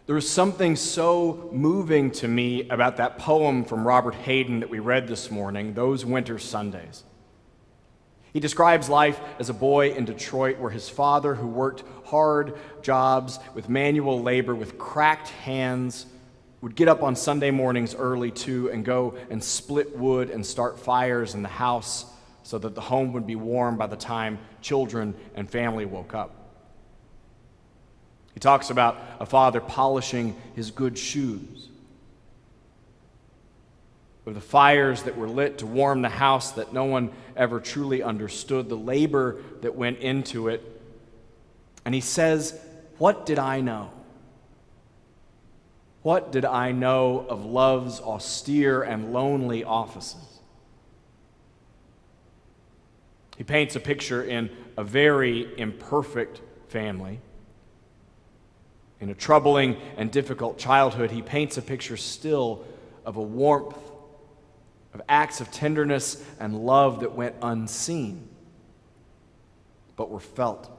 There was something so moving to me about that poem from Robert Hayden that we read this morning, Those Winter Sundays. He describes life as a boy in Detroit where his father, who worked hard jobs with manual labor with cracked hands, would get up on Sunday mornings early too and go and split wood and start fires in the house so that the home would be warm by the time children and family woke up. He talks about a father polishing his good shoes, of the fires that were lit to warm the house that no one ever truly understood, the labor that went into it. And he says, "What did I know? What did I know of love's austere and lonely offices?" He paints a picture in a very imperfect family. In a troubling and difficult childhood, he paints a picture still of a warmth, of acts of tenderness and love that went unseen, but were felt.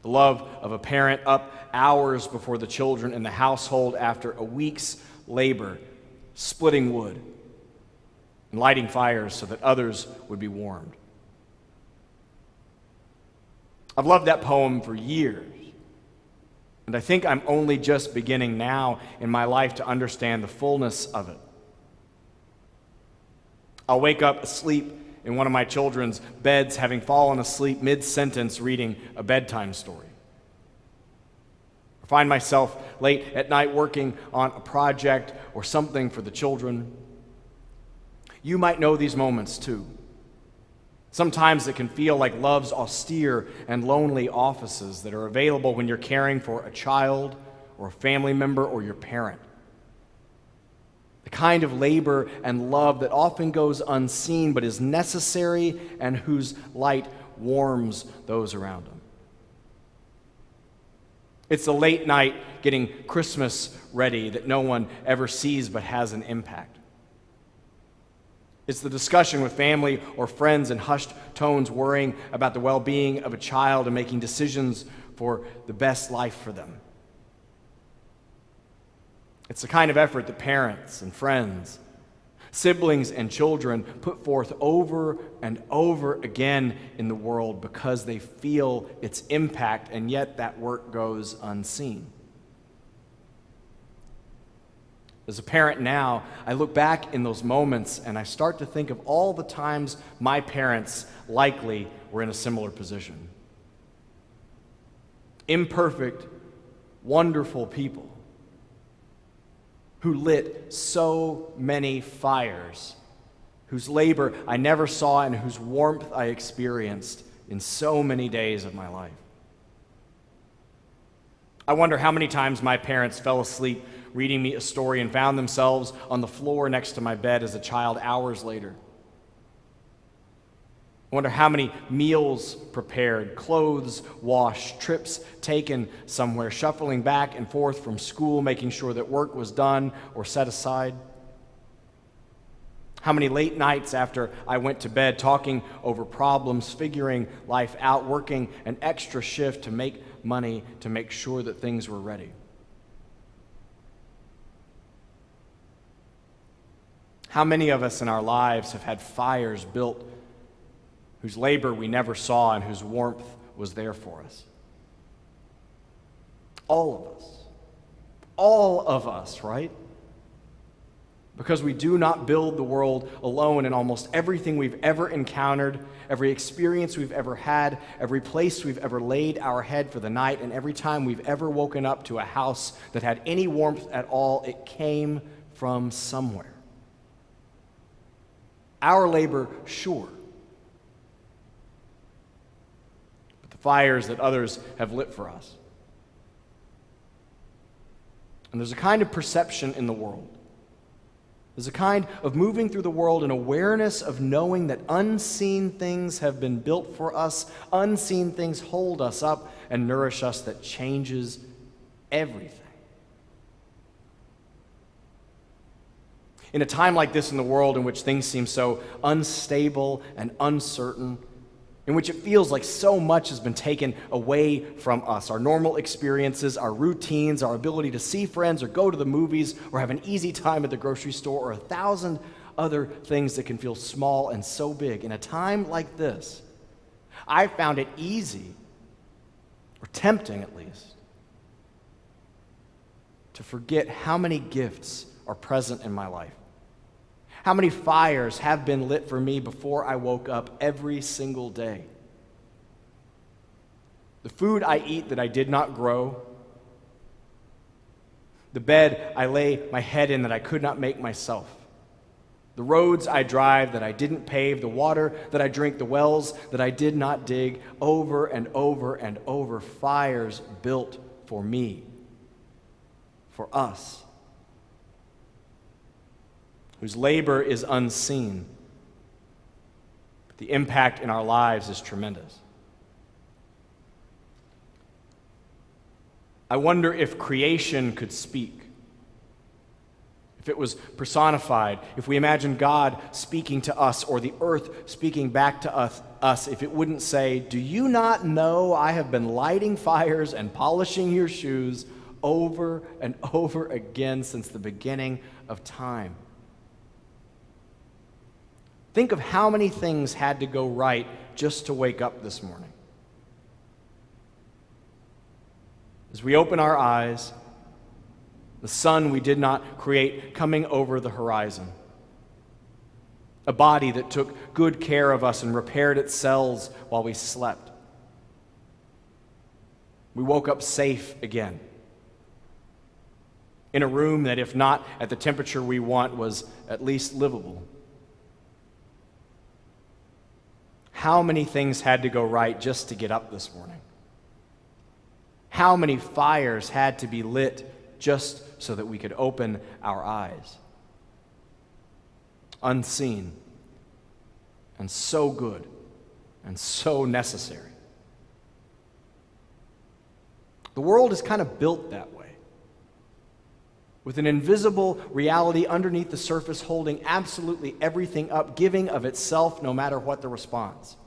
The love of a parent up hours before the children in the household after a week's labor, splitting wood and lighting fires so that others would be warmed. I've loved that poem for years. And I think I'm only just beginning now in my life to understand the fullness of it. I'll wake up asleep in one of my children's beds, having fallen asleep mid-sentence reading a bedtime story. Or find myself late at night working on a project or something for the children. You might know these moments too. Sometimes it can feel like love's austere and lonely offices that are available when you're caring for a child or a family member or your parent. The kind of labor and love that often goes unseen but is necessary and whose light warms those around them. It's the late night getting Christmas ready that no one ever sees but has an impact. It's the discussion with family or friends in hushed tones worrying about the well-being of a child and making decisions for the best life for them. It's the kind of effort that parents and friends, siblings and children put forth over and over again in the world because they feel its impact, and yet that work goes unseen. As a parent now, I look back in those moments and I start to think of all the times my parents likely were in a similar position. Imperfect, wonderful people who lit so many fires, whose labor I never saw and whose warmth I experienced in so many days of my life. I wonder how many times my parents fell asleep reading me a story and found themselves on the floor next to my bed as a child hours later. I wonder how many meals prepared, clothes washed, trips taken somewhere, shuffling back and forth from school, making sure that work was done or set aside. How many late nights after I went to bed talking over problems, figuring life out, working an extra shift to make money to make sure that things were ready. How many of us in our lives have had fires built whose labor we never saw and whose warmth was there for us? All of us. All of us, right? Because we do not build the world alone, and almost everything we've ever encountered, every experience we've ever had, every place we've ever laid our head for the night, and every time we've ever woken up to a house that had any warmth at all, it came from somewhere. Our labor, sure. But the fires that others have lit for us. And there's a kind of perception in the world. There's a kind of moving through the world, an awareness of knowing that unseen things have been built for us, unseen things hold us up and nourish us, that changes everything. In a time like this in the world in which things seem so unstable and uncertain, in which it feels like so much has been taken away from us. Our normal experiences, our routines, our ability to see friends or go to the movies or have an easy time at the grocery store, or 1,000 other things that can feel small and so big. In a time like this, I found it easy, or tempting at least, to forget how many gifts are present in my life. How many fires have been lit for me before I woke up every single day? The food I eat that I did not grow, the bed I lay my head in that I could not make myself, the roads I drive that I didn't pave, the water that I drink, the wells that I did not dig, over and over and over, fires built for me, for us, whose labor is unseen, but the impact in our lives is tremendous. I wonder if creation could speak, if it was personified, if we imagine God speaking to us or the earth speaking back to us, if it wouldn't say, "Do you not know I have been lighting fires and polishing your shoes over and over again since the beginning of time?" Think of how many things had to go right just to wake up this morning. As we open our eyes, the sun we did not create coming over the horizon, a body that took good care of us and repaired its cells while we slept. We woke up safe again, in a room that, if not at the temperature we want, was at least livable. How many things had to go right just to get up this morning? How many fires had to be lit just so that we could open our eyes? Unseen, and so good, and so necessary. The world is kind of built that way, with an invisible reality underneath the surface holding absolutely everything up, giving of itself no matter what the response.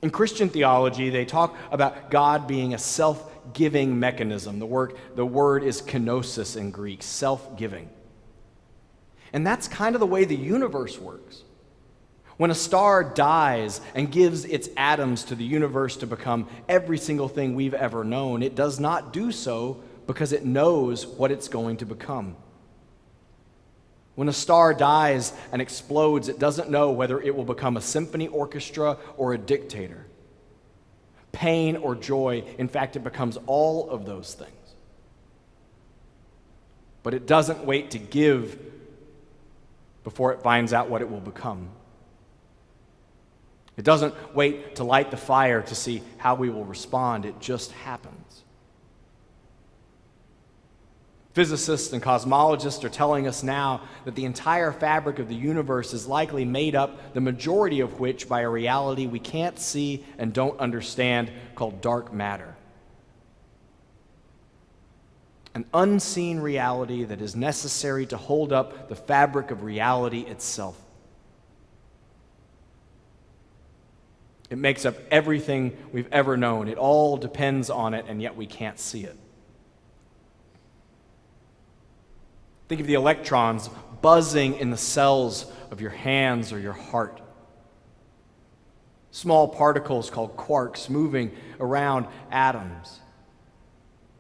In Christian theology, they talk about God being a self-giving mechanism. The word is kenosis in Greek, self-giving. And that's kind of the way the universe works. When a star dies and gives its atoms to the universe to become every single thing we've ever known, it does not do so because it knows what it's going to become. When a star dies and explodes, it doesn't know whether it will become a symphony orchestra or a dictator, pain or joy. In fact, it becomes all of those things. But it doesn't wait to give before it finds out what it will become. It doesn't wait to light the fire to see how we will respond. It just happens. Physicists and cosmologists are telling us now that the entire fabric of the universe is likely made up, the majority of which by a reality we can't see and don't understand, called dark matter. An unseen reality that is necessary to hold up the fabric of reality itself. It makes up everything we've ever known. It all depends on it, and yet we can't see it. Think of the electrons buzzing in the cells of your hands or your heart. Small particles called quarks moving around atoms.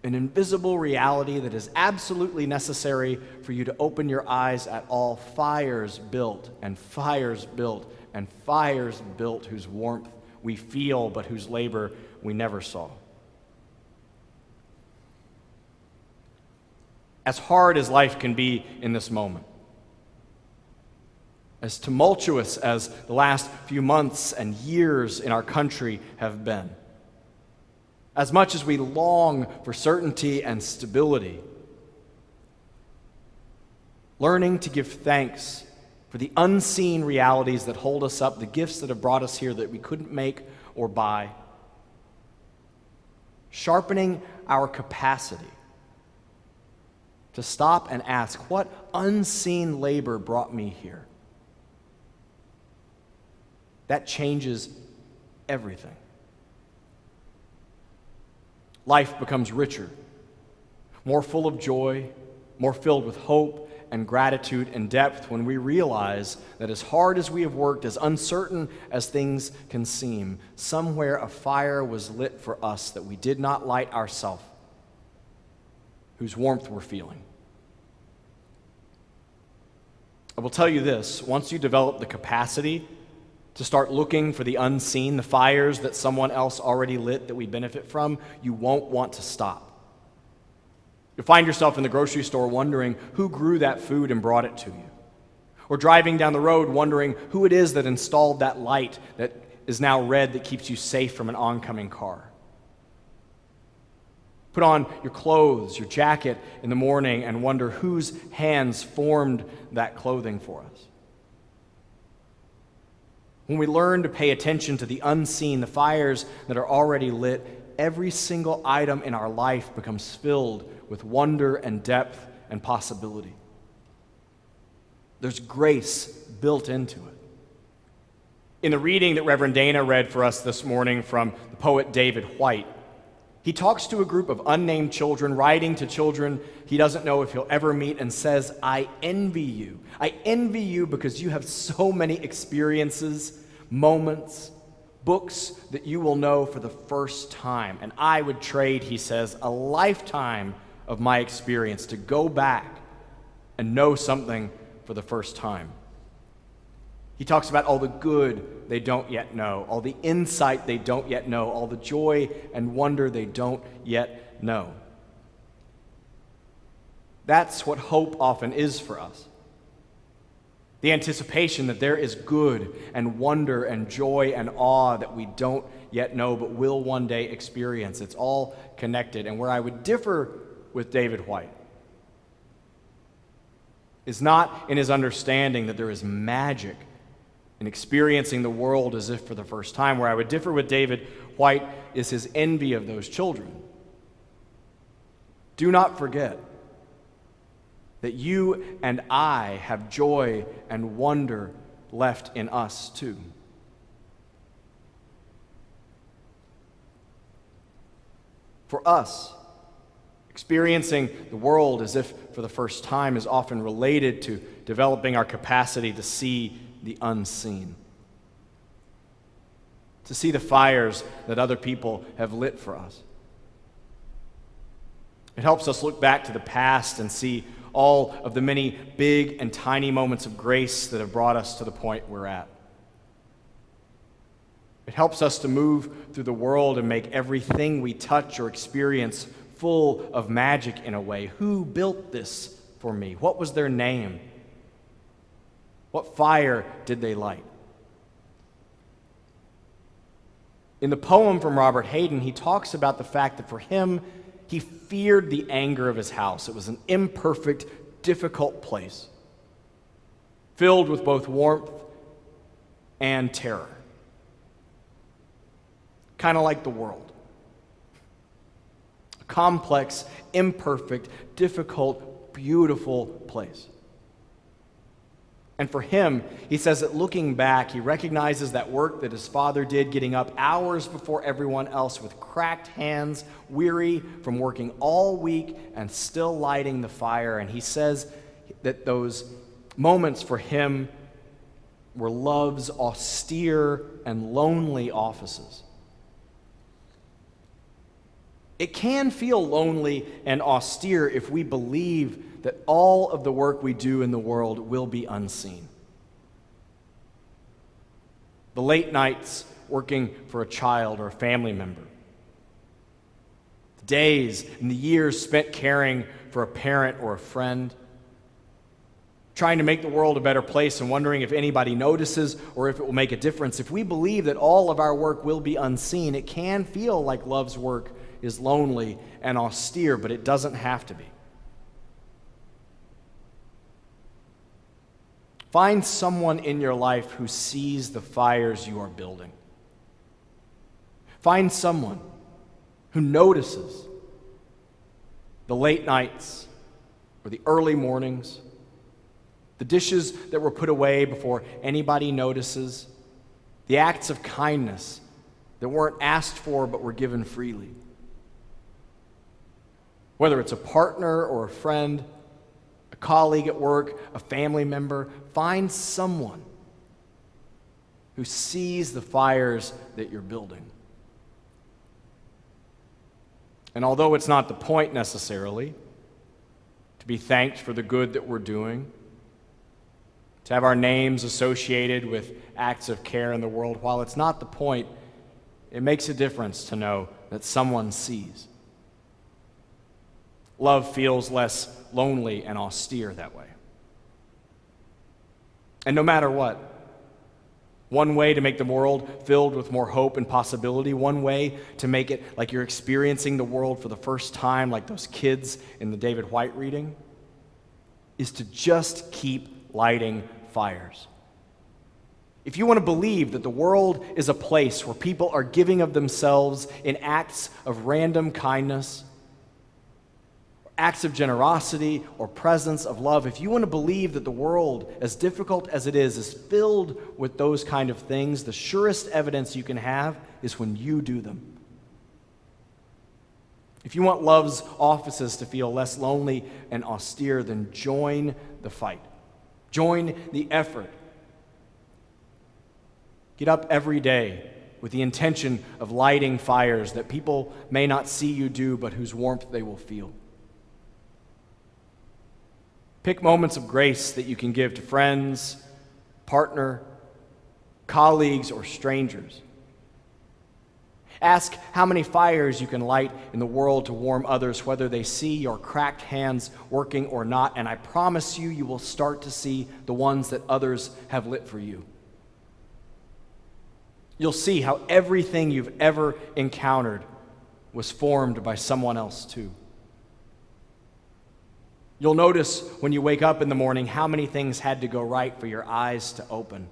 An invisible reality that is absolutely necessary for you to open your eyes at all. Fires built and fires built and fires built, whose warmth we feel but whose labor we never saw. As hard as life can be in this moment, as tumultuous as the last few months and years in our country have been, as much as we long for certainty and stability, learning to give thanks for the unseen realities that hold us up, the gifts that have brought us here that we couldn't make or buy, sharpening our capacity to stop and ask, what unseen labor brought me here? That changes everything. Life becomes richer, more full of joy, more filled with hope and gratitude and depth when we realize that as hard as we have worked, as uncertain as things can seem, somewhere a fire was lit for us that we did not light ourselves, whose warmth we're feeling. I will tell you this, once you develop the capacity to start looking for the unseen, the fires that someone else already lit that we benefit from, you won't want to stop. You'll find yourself in the grocery store wondering who grew that food and brought it to you. Or driving down the road wondering who it is that installed that light that is now red that keeps you safe from an oncoming car. Put on your clothes, your jacket in the morning and wonder whose hands formed that clothing for us. When we learn to pay attention to the unseen, the fires that are already lit, every single item in our life becomes filled with wonder and depth and possibility. There's grace built into it. In the reading that Reverend Dana read for us this morning from the poet David White, he talks to a group of unnamed children, writing to children he doesn't know if he'll ever meet, and says, I envy you. I envy you because you have so many experiences, moments, books that you will know for the first time. And I would trade, he says, a lifetime of my experience to go back and know something for the first time. He talks about all the good they don't yet know, all the insight they don't yet know, all the joy and wonder they don't yet know. That's what hope often is for us. The anticipation that there is good and wonder and joy and awe that we don't yet know but will one day experience. It's all connected. And where I would differ with David White is not in his understanding that there is magic in experiencing the world as if for the first time. Where I would differ with David White is his envy of those children. Do not forget that you and I have joy and wonder left in us too. For us, experiencing the world as if for the first time is often related to developing our capacity to see the unseen, to see the fires that other people have lit for us. It helps us look back to the past and see all of the many big and tiny moments of grace that have brought us to the point we're at. It helps us to move through the world and make everything we touch or experience full of magic in a way. Who built this for me? What was their name? What fire did they light? In the poem from Robert Hayden, he talks about the fact that for him, he feared the anger of his house. It was an imperfect, difficult place, filled with both warmth and terror. Kind of like the world. A complex, imperfect, difficult, beautiful place. And for him, he says that looking back, he recognizes that work that his father did, getting up hours before everyone else with cracked hands, weary from working all week and still lighting the fire. And he says that those moments for him were love's austere and lonely offices. It can feel lonely and austere if we believe that all of the work we do in the world will be unseen. The late nights working for a child or a family member. The days and the years spent caring for a parent or a friend. Trying to make the world a better place and wondering if anybody notices or if it will make a difference. If we believe that all of our work will be unseen, it can feel like love's work is lonely and austere, but it doesn't have to be. Find someone in your life who sees the fires you are building. Find someone who notices the late nights or the early mornings, the dishes that were put away before anybody notices, the acts of kindness that weren't asked for but were given freely. Whether it's a partner or a friend, a colleague at work, a family member, find someone who sees the fires that you're building. And although it's not the point necessarily to be thanked for the good that we're doing, to have our names associated with acts of care in the world, while it's not the point, it makes a difference to know that someone sees. Love feels less lonely and austere that way. And no matter what, one way to make the world filled with more hope and possibility, one way to make it like you're experiencing the world for the first time, like those kids in the David White reading, is to just keep lighting fires. If you want to believe that the world is a place where people are giving of themselves in acts of random kindness, acts of generosity or presence of love, if you want to believe that the world, as difficult as it is filled with those kind of things, the surest evidence you can have is when you do them. If you want love's offices to feel less lonely and austere, then join the fight. Join the effort. Get up every day with the intention of lighting fires that people may not see you do, but whose warmth they will feel. Pick moments of grace that you can give to friends, partner, colleagues, or strangers. Ask how many fires you can light in the world to warm others, whether they see your cracked hands working or not, and I promise you, you will start to see the ones that others have lit for you. You'll see how everything you've ever encountered was formed by someone else too. You'll notice when you wake up in the morning how many things had to go right for your eyes to open.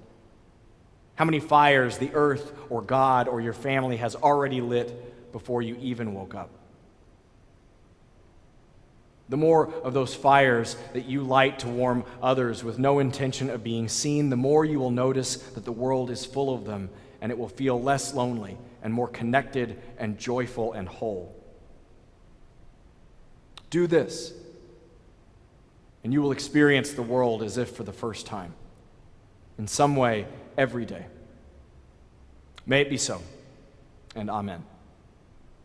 How many fires the earth or God or your family has already lit before you even woke up. The more of those fires that you light to warm others with no intention of being seen, the more you will notice that the world is full of them, and it will feel less lonely and more connected and joyful and whole. Do this, and you will experience the world as if for the first time, in some way, every day. May it be so, and amen.